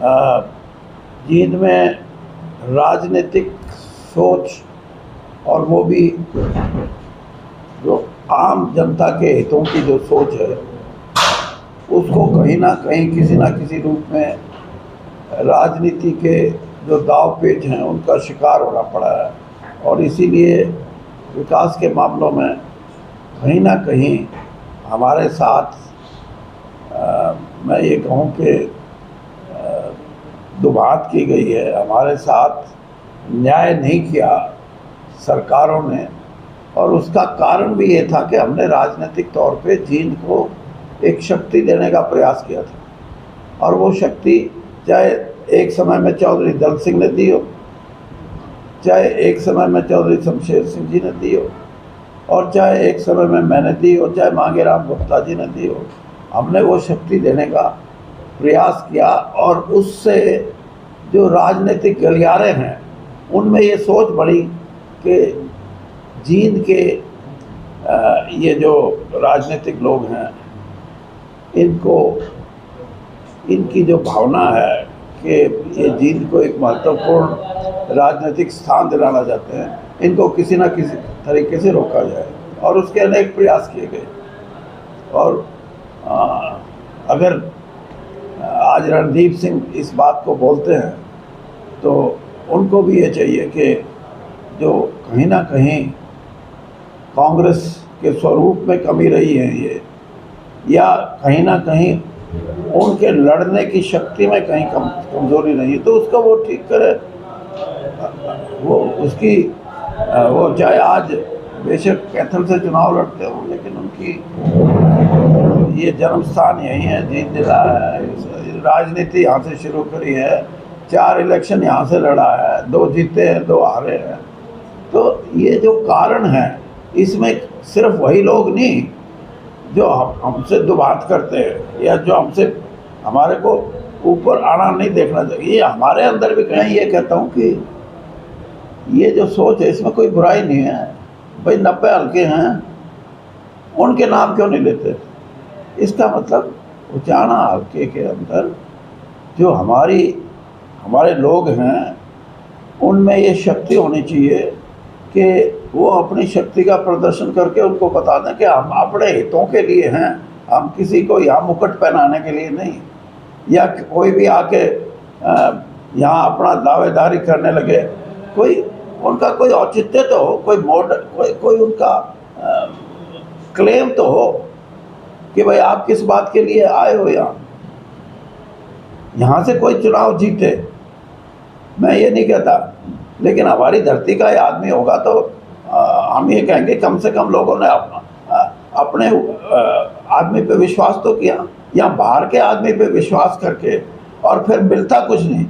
जींद में राजनीतिक सोच और वो भी जो आम जनता के हितों की जो सोच है उसको कहीं ना कहीं किसी ना किसी रूप में राजनीति के जो दाव पेच हैं उनका शिकार होना पड़ा है। और इसीलिए विकास के मामलों में कहीं ना कहीं हमारे साथ मैं ये कहूँ कि दुभात की गई है, हमारे साथ न्याय नहीं किया सरकारों ने। और उसका कारण भी ये था कि हमने राजनीतिक तौर पे जींद को एक शक्ति देने का प्रयास किया था। और वो शक्ति चाहे एक समय में चौधरी दल सिंह ने दी हो, चाहे एक समय में चौधरी शमशेर सिंह जी ने दी हो, और चाहे एक समय में मैंने दी हो, चाहे मांगेराम गुप्ता जी ने दी हो, हमने वो शक्ति देने का प्रयास किया। और उससे जो राजनीतिक गलियारे हैं उनमें ये सोच बढ़ी कि जींद के ये जो राजनीतिक लोग हैं इनको इनकी जो भावना है कि ये जींद को एक महत्वपूर्ण राजनीतिक स्थान दिलाना चाहते हैं, इनको किसी न किसी तरीके से रोका जाए। और उसके अनेक प्रयास किए गए। और अगर आज रणदीप सिंह इस बात को बोलते हैं तो उनको भी ये चाहिए कि जो कहीं ना कहीं कांग्रेस के स्वरूप में कमी रही है ये, या कहीं ना कहीं उनके लड़ने की शक्ति में कहीं कमजोरी रही है, तो उसको वो ठीक करे। वो उसकी वो चाहे आज बेशक कैथल से चुनाव लड़ते हो, लेकिन उनकी ये जन्म स्थान यही है, जीत जिला है, राजनीति यहाँ से शुरू करी है, 4 इलेक्शन यहाँ से लड़ा है, 2 जीते हैं 2 हारे हैं। तो ये जो कारण है इसमें सिर्फ वही लोग नहीं जो हमसे दुबात करते हैं या जो हमसे हमारे को ऊपर आना नहीं देखना चाहिए, ये हमारे अंदर भी कहीं ये कहता हूँ कि ये जो सोच है इसमें कोई बुराई नहीं है। भाई 90 हल्के हैं, उनके नाम क्यों नहीं लेते? इसका मतलब उचाना हल्के के अंदर जो हमारे लोग हैं उनमें ये शक्ति होनी चाहिए कि वो अपनी शक्ति का प्रदर्शन करके उनको बता दें कि हम अपने हितों के लिए हैं, हम किसी को यहाँ मुकुट पहनाने के लिए नहीं। या कोई भी आके यहाँ अपना दावेदारी करने लगे, कोई उनका कोई औचित्य तो हो, कोई उनका क्लेम तो हो कि भाई आप किस बात के लिए आए हो यहाँ से कोई चुनाव जीते, मैं ये नहीं कहता, लेकिन हमारी धरती का ये आदमी होगा तो हम ये कहेंगे कम से कम लोगों ने अपने आदमी पे विश्वास तो किया। या बाहर के आदमी पे विश्वास करके और फिर मिलता कुछ नहीं,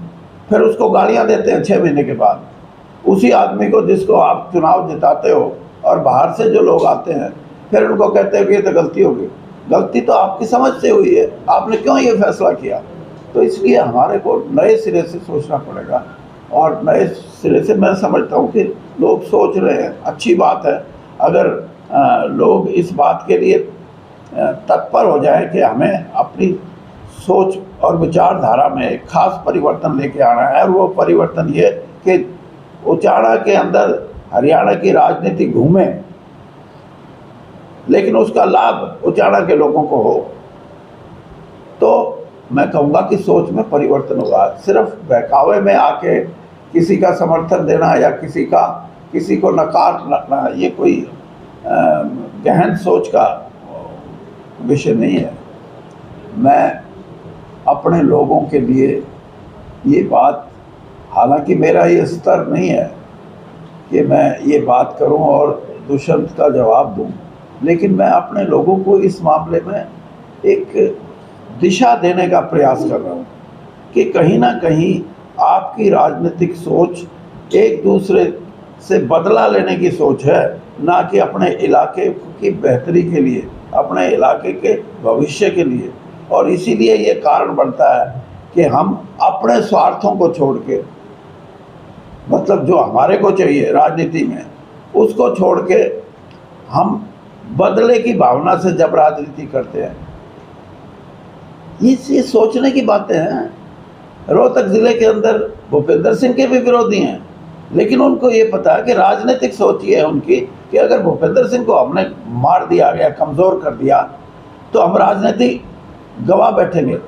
फिर उसको गालियां देते हैं 6 महीने के बाद उसी आदमी को जिसको आप चुनाव जिताते हो। और बाहर से जो लोग आते हैं फिर उनको कहते हैं कि ये तो गलती होगी। गलती तो आपकी समझ से हुई है, आपने क्यों ये फैसला किया? तो इसलिए हमारे को नए सिरे से सोचना पड़ेगा। और नए सिरे से मैं समझता हूँ कि लोग सोच रहे हैं, अच्छी बात है। अगर लोग इस बात के लिए तत्पर हो जाए कि हमें अपनी सोच और विचारधारा में एक खास परिवर्तन लेके आना है, और वो परिवर्तन ये कि उचाना के अंदर हरियाणा की राजनीति घूमे, लेकिन उसका लाभ उचाना के लोगों को हो, तो मैं कहूँगा कि सोच में परिवर्तन होगा। सिर्फ बहकावे में आके किसी का समर्थन देना या किसी को नकारना, ये कोई गहन सोच का विषय नहीं है। मैं अपने लोगों के लिए ये बात, हालांकि मेरा ये स्तर नहीं है कि मैं ये बात करूं और दुष्यंत का जवाब दूं, लेकिन मैं अपने लोगों को इस मामले में एक दिशा देने का प्रयास कर रहा हूं कि कहीं ना कहीं आपकी राजनीतिक सोच एक दूसरे से बदला लेने की सोच है, ना कि अपने इलाके की बेहतरी के लिए, अपने इलाके के भविष्य के लिए। और इसीलिए ये कारण बनता है कि हम अपने स्वार्थों को छोड़ के, मतलब जो हमारे को चाहिए राजनीति में, उसको छोड़ के हम बदले की भावना से जब राजनीति करते हैं, ये सोचने की बातें हैं। रोहतक जिले के अंदर भूपेंद्र सिंह के भी विरोधी हैं, लेकिन उनको ये पता है कि राजनीतिक सोच ये है उनकी कि अगर भूपेंद्र सिंह को हमने मार दिया गया, कमज़ोर कर दिया, तो हम राजनीति गवा बैठेंगे।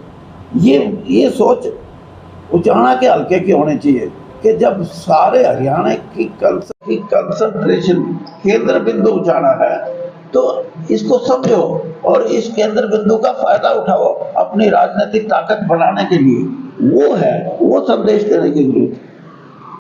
ये सोच उचाना के हल्के की होनी चाहिए कि जब सारे हरियाणा की कंसंट्रेशन केंद्र बिंदु उचाना है, तो इसको समझो और इस केंद्र बिंदु का फायदा उठाओ अपनी राजनीतिक ताकत बढ़ाने के लिए। वो संदेश देने की जरूरत है।